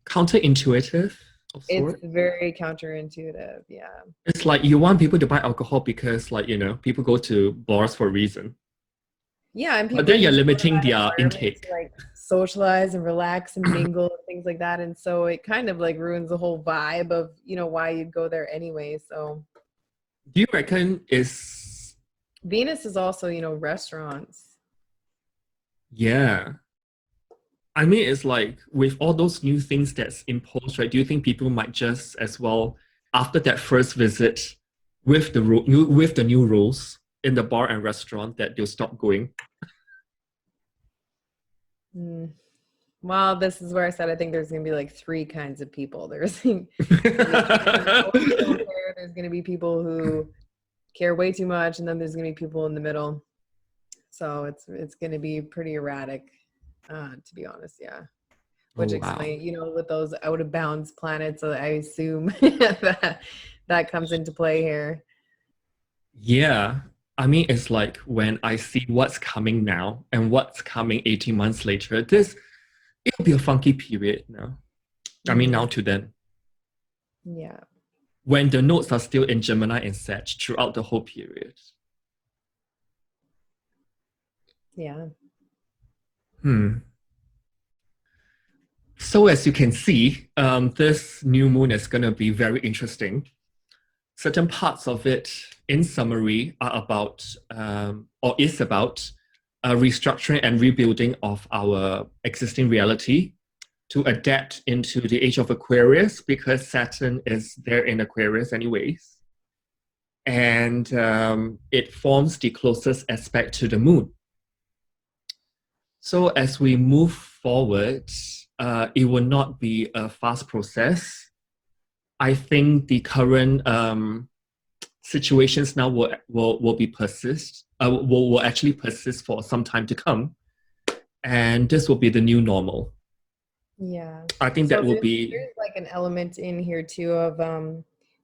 counterintuitive of It's sort? very counterintuitive. Yeah. It's like you want people to buy alcohol because, like, people go to bars for a reason. Yeah, and But people then you're need to go to limiting that their environment intake. to like socialize and relax and mingle and things like that. And so it kind of like ruins the whole vibe of, you know, why you'd go there anyway. So Do you reckon is Venus is also, you know, restaurants. yeah? I mean, it's like with all those new things that's imposed, right? Do you think people might just as well after that first visit with with the new rules in the bar and restaurant that they'll stop going? Mm. Well, this is where I said I think there's going to be like three kinds of people. There's going to be people who totally don't care. There's going to be people who care way too much, and then there's going to be people in the middle. So it's going to be pretty erratic, to be honest. Yeah. Oh Which wow. explain, you know, with those out of bounds planets, I assume that that comes into play here. Yeah. I mean, it's like when I see what's coming now and what's coming 18 months later, it'll be a funky period now. I mean, Hmm. now to then, Yeah. when the nodes are still in Gemini and Sag throughout the whole period. Yeah. Hmm. So as you can see, this new moon is going to be very interesting. Certain parts of it, in summary, are about or is about restructuring and rebuilding of our existing reality to adapt into the age of Aquarius because Saturn is there in Aquarius anyways. And it forms the closest aspect to the moon. So as we move forward, it will not be a fast process. I think the current situations now will be persist will actually persist for some time to come, and this will be the new normal. Yeah. I think So that will be there's like an element in here too of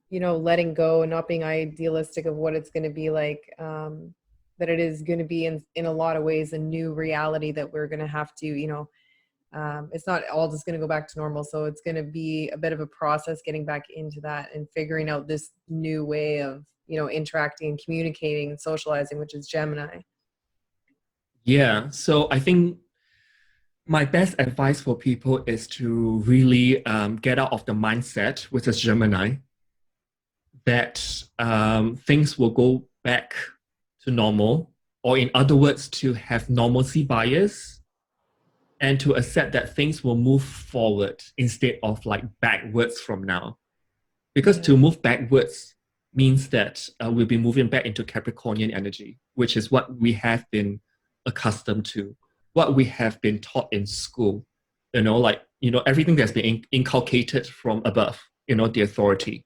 you know, letting go and not being idealistic of what it's going to be like. That it is going to be in a lot of ways a new reality that we're going to have to, you know, it's not all just going to go back to normal. So it's going to be a bit of a process getting back into that and figuring out this new way of, you know, interacting and communicating and socializing, which is Gemini. yeah. So I think my best advice for people is to really get out of the mindset, which is Gemini, that things will go back to normal, or in other words, to have normalcy bias and to accept that things will move forward instead of like backwards from now. Because Yeah. to move backwards means that we'll be moving back into Capricornian energy, which is what we have been accustomed to, what we have been taught in school. Everything that's been inculcated from above, the authority.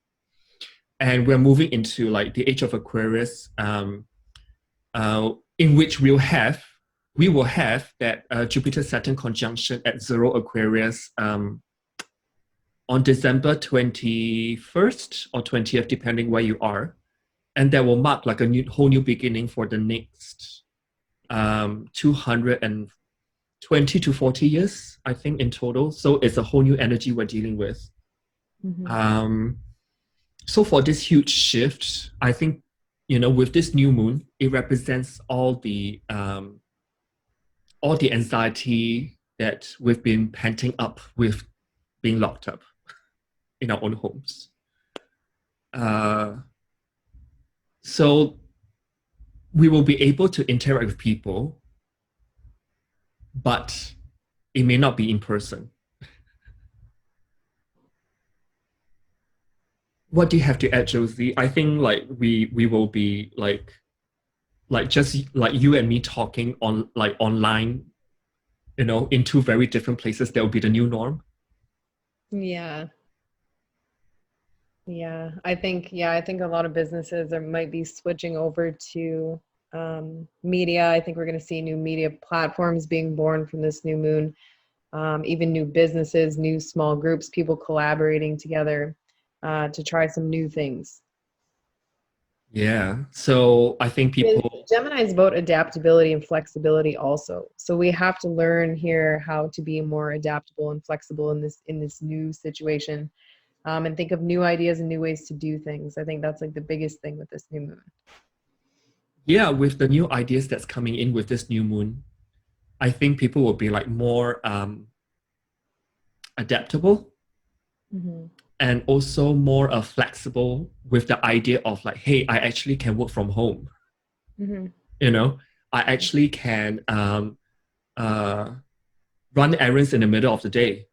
And we're moving into like the age of Aquarius, in which we will have that Jupiter Saturn conjunction at 0 Aquarius on December 21st or 20th, depending where you are. And that will mark like a whole new beginning for the next 220 to 40 years, I think, in total. So it's a whole new energy we're dealing with. Mm-hmm. So for this huge shift, I think, with this new moon, it represents all the all the anxiety that we've been panting up with being locked up in our own homes. So we will be able to interact with people, but it may not be in person. What do you have to add, Josie? I think like we will be like just like you and me talking on like online, you know, in two very different places. That will be the new norm. Yeah. Yeah. I think a lot of businesses might be switching over to media. I think we're going to see new media platforms being born from this new moon. Even new businesses, new small groups, people collaborating together to try some new things. Yeah. So I think people. Gemini is about adaptability and flexibility also. So we have to learn here how to be more adaptable and flexible in this new situation, and think of new ideas and new ways to do things. I think that's like the biggest thing with this new moon. Yeah, with the new ideas that's coming in with this new moon, I think people will be like more adaptable Mm-hmm. and also more flexible with the idea of like, hey, I actually can work from home. Mm-hmm. You know, I actually can uh, run errands in the middle of the day.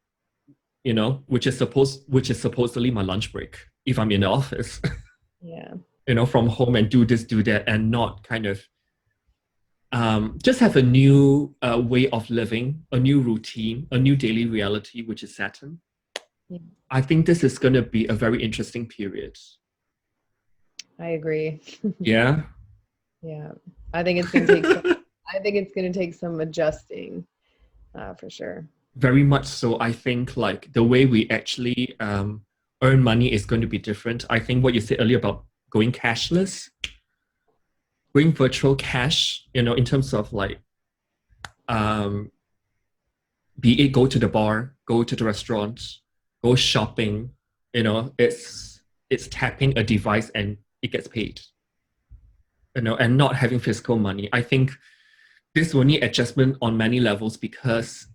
You know, which is supposedly my lunch break if I'm in the office. Yeah. You know, from home and do this, do that, and not kind of just have a new way of living, a new routine, a new daily reality, which is Saturn. Yeah. I think this is going to be a very interesting period. I agree. Yeah, Yeah. I think it's going to take some, I think it's going to take some adjusting, for sure. very much so. I think like the way we actually earn money is going to be different. I think what you said earlier about going cashless, going virtual cash, you know, in terms of like um, be it go to the bar, go to the restaurant, go shopping, you know, it's tapping a device and it gets paid, you know, and not having physical money. I think this will need adjustment on many levels because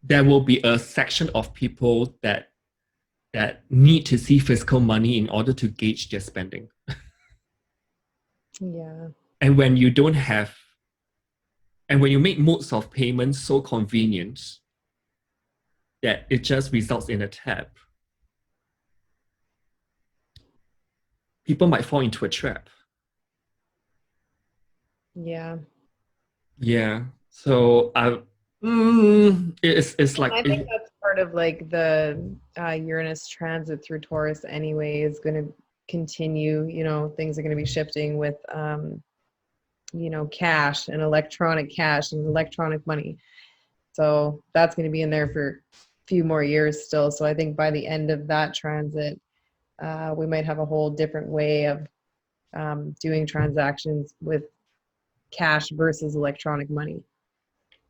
there will be a section of people that need to see physical money in order to gauge their spending. Yeah. And when you don't have, and when you make modes of payment so convenient that it just results in a tap, people might fall into a trap. Yeah. Yeah. So it's like I think that's part of like the Uranus transit through Taurus anyway is going to continue. You know, things are going to be shifting with, you know, cash and electronic money. So that's going to be in there for a few more years still. So I think by the end of that transit, we might have a whole different way of doing transactions with cash versus electronic money.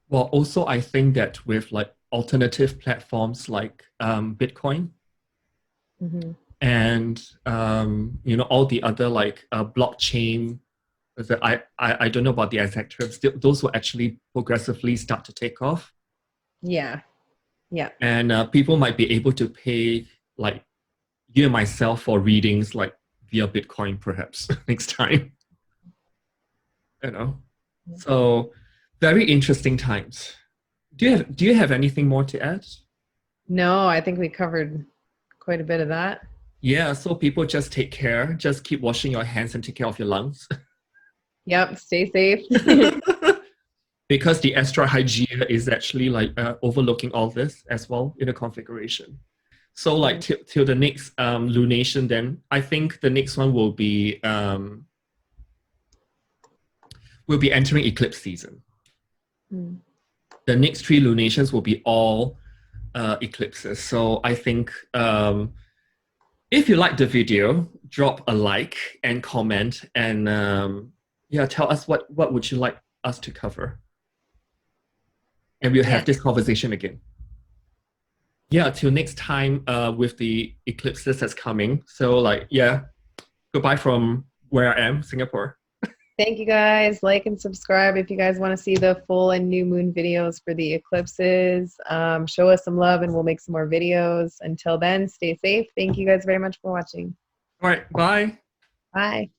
well, also I think that with like alternative platforms like Bitcoin Mm-hmm. and you know all the other like blockchain that I don't know about the exact terms. Those will actually progressively start to take off, Yeah. Yeah. and people might be able to pay like you and myself for readings like via Bitcoin perhaps next time. You know, so very interesting times. Do you have anything more to add? No, I think we covered quite a bit of that. Yeah, so people just take care, just keep washing your hands and take care of your lungs. Yep. Stay safe. Because the astral hygiene is actually like overlooking all this as well in the configuration. So like till the next lunation, then I think the next one will be entering eclipse season. Mm. The next three lunations will be all eclipses. So I think if you like the video, drop a like and comment, and yeah, tell us what would you like us to cover, and we'll Yeah. have this conversation again. Yeah, till next time with the eclipses that's coming. So like yeah, goodbye from where I am, Singapore. Thank you guys. Like and subscribe if you guys want to see the full and new moon videos for the eclipses. Show us some love and we'll make some more videos. Until then, stay safe. Thank you guys very much for watching. All right, bye. Bye.